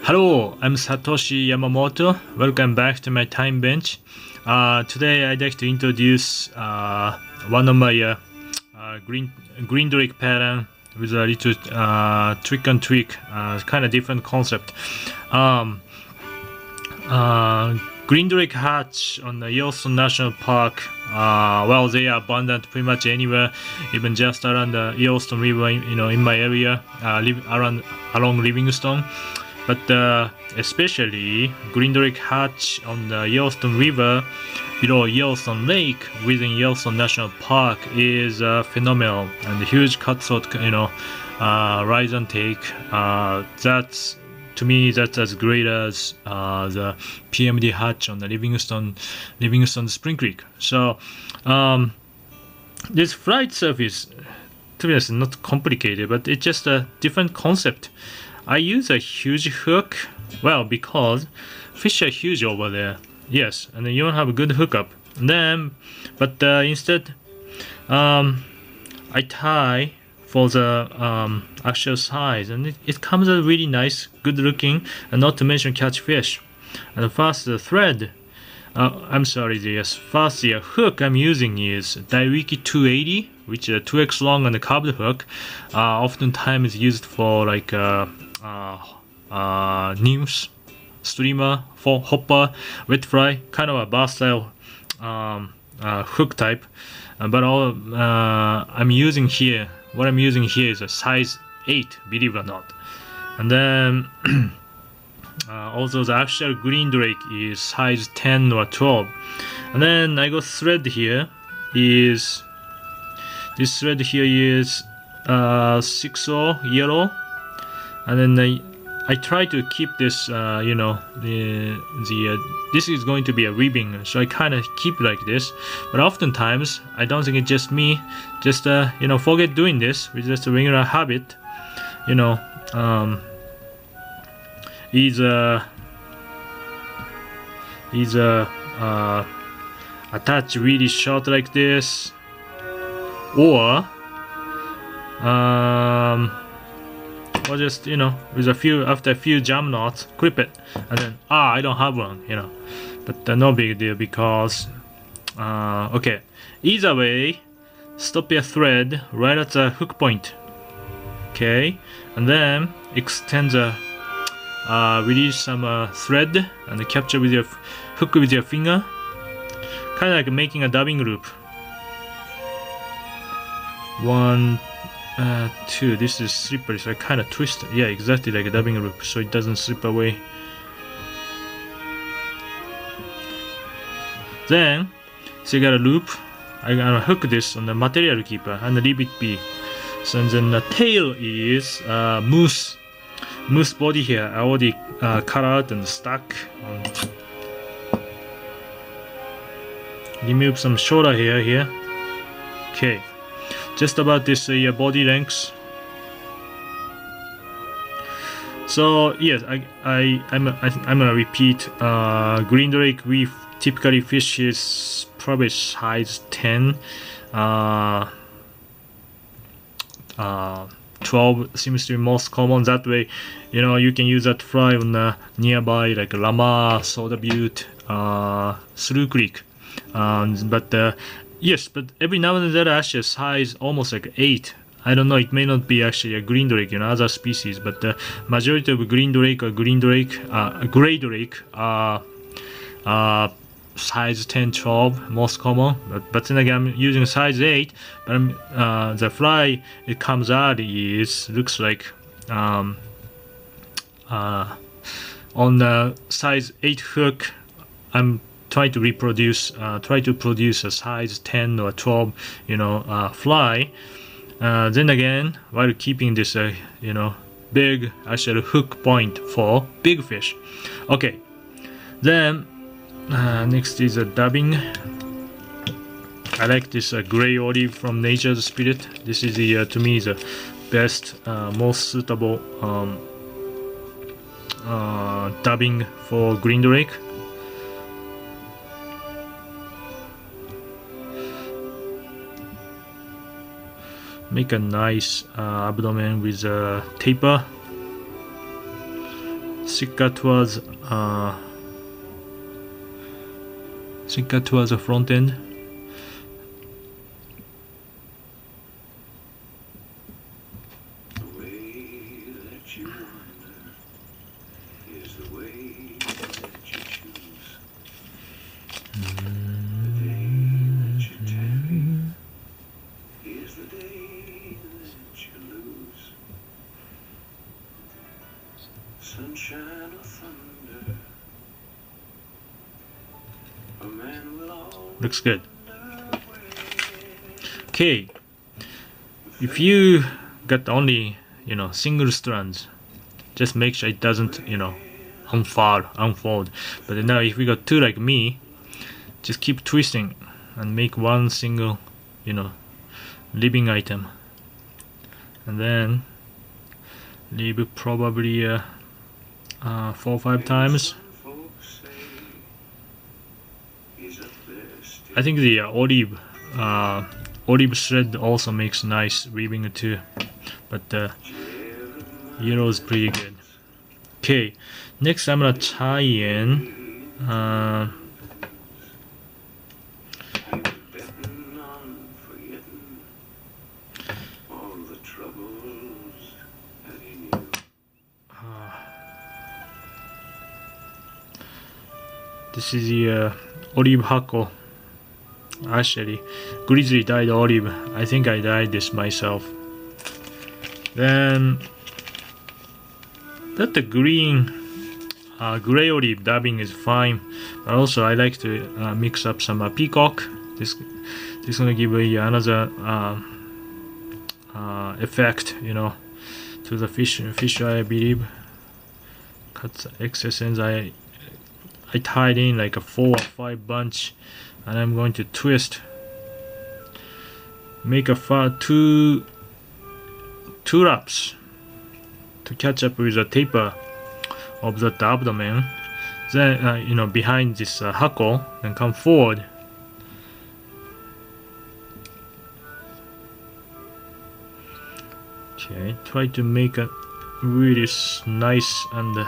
Hello, I'm Satoshi Yamamoto. Welcome back to my time bench. Today I'd like to introduce one of my green drake pattern with a little trick and tweak, kind of different concept. Green drake hatch on the Yellowstone National Park. Well, they are abundant pretty much anywhere, even just around the Yellowstone River. In my area, along Livingstone. But especially green drake hatch on the Yellowstone River below Yellowstone Lake within Yellowstone National Park is phenomenal, and the huge cutthroat, rise and take. That's, to me, that's as great as the PMD hatch on the Livingstone Spring Creek. So this flight surface, to be honest, is not complicated, but it's just a different concept. I use a huge hook, well, because fish are huge over there. Yes, and then you don't have a good hookup. But instead, I tie for the actual size, and it comes out really nice, good looking, and not to mention catch fish. And first the thread, first the hook I'm using is Dai-Riki 280, which is a 2x long and a curved hook. Oftentimes used for like nymphs, streamer, for hopper, wet fry, kind of a bar style hook type. But I'm using here, what I'm using here is a size 8, believe it or not. And then also the actual green drake is size 10 or 12. And then I got thread here is, this thread here is 6-0 yellow. And then I try to keep this, this is going to be a ribbing, so I kind of keep like this. But oftentimes, I don't think it's just me, just forget doing this. It's just a regular habit, is attach really short like this, or just with after a few jam knots, clip it, and then I don't have one, but no big deal, because okay, either way, stop your thread right at the hook point, okay, and then extend the release some thread and capture with your hook with your finger, kind of like making a dubbing loop. 1, 2. This is slippery, so I kind of twist it. Yeah, exactly like a dubbing loop, so it doesn't slip away. Then, so you got a loop. I'm gonna hook this on the material keeper and leave it be. So then the tail is moose body here. I already cut out and stuck. Remove some shoulder here. Okay. Just about this body length. So yes, I'm gonna repeat. Green drake we typically fish is probably size 10. 12 seems to be most common. That way, you can use that fly on nearby like Lama, Soda Butte, Slough Creek. Yes, but every now and then actually a size almost like 8. I don't know, it may not be actually a green drake, other species, but the majority of green drake or gray drake are size 10, 12, most common. But then again, I'm using size 8, but the fly it comes out looks like on the size 8 hook, I'm try to produce a size 10 or 12 fly, then again while keeping this big actual hook point for big fish. Okay, then next is a dubbing. I like this gray olive from Nature's Spirit. This is the to me the best, most suitable dubbing for green drake. Make a nice abdomen with a taper. Sitka towards the front end. Looks good. Okay, if you got only single strands, just make sure it doesn't unfold. But now if we got two like me, just keep twisting and make one single living item, and then leave probably 4 or 5 times. I think the olive thread also makes nice weaving too, but yellow is pretty good. Okay, next I'm gonna tie in this is the olive hackle. Actually, Grizzly dyed olive. I think I dyed this myself. Then that the green gray olive dabbing is fine, but also I like to mix up some peacock. This gonna give another effect, to the fish I believe. Cut the excess ends. I tied in like a 4 or 5 bunch, and I'm going to twist, make a two wraps to catch up with the taper of the abdomen. Then behind this hackle, and come forward. Okay, try to make a really nice and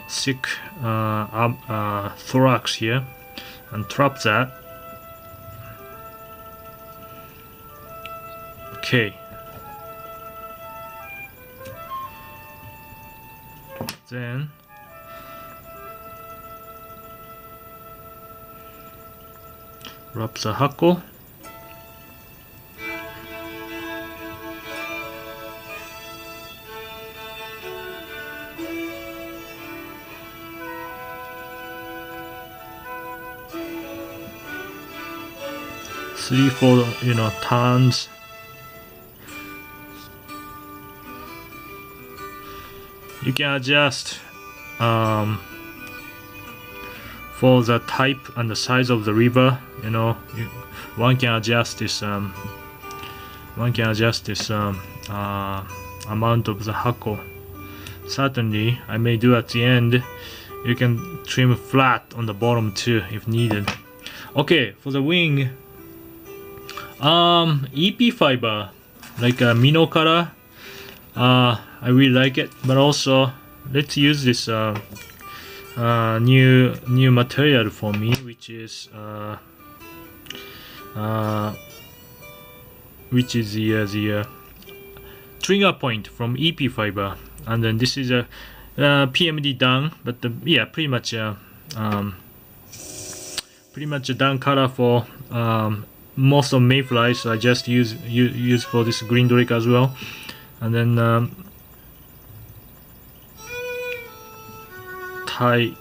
thick thorax here, and trap that. Okay. Then wrap the hackle. Three, 4, turns. You can adjust for the type and the size of the river. One can adjust this. Amount of the hackle. Certainly, I may do at the end. You can trim flat on the bottom too if needed. Okay, for the wing. EP fiber, like a minnow color. I really like it, but also let's use this new material for me, which is the trigger point from EP fiber, and then this is a PMD down, but pretty much down color for most of mayflies, so I just use for this green drake as well. And then tie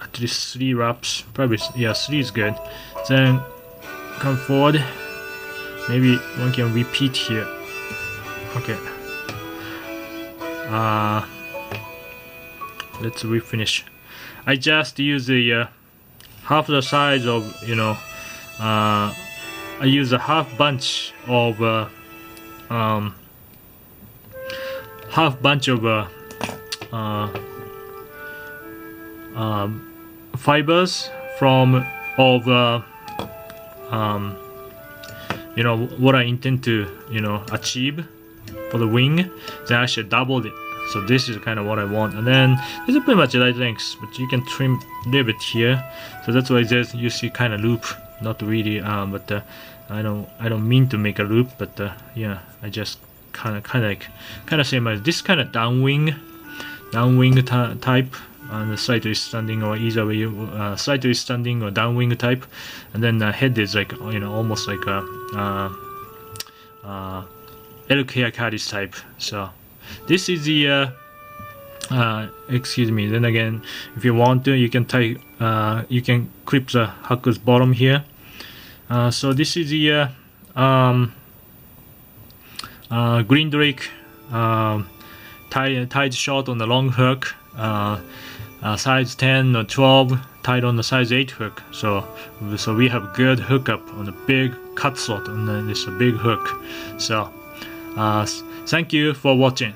at least 3 wraps, probably 3 is good. Then come forward, maybe one can repeat here. Okay, let's refinish. I just use the half the size of I use a half bunch of fibers from what I intend to achieve for the wing. Then I should double it So this is kind of what I want, and then this is pretty much the right length, but you can trim a little bit here. So that's why there's you see kind of loop, not really, but I don't mean to make a loop, but yeah, I just kind of same as this kind of downwing type, and the slightly standing, or either way, slightly standing or downwing type, and then the head is like almost like a elk hair caddis type. So this is the excuse me. Then again, if you want to, you can tie you can clip the haku's bottom here. So this is the green drake tied short on the long hook, size 10 or 12, tied on the size 8 hook. So we have good hookup on the big cutthroat on this big hook. So thank you for watching.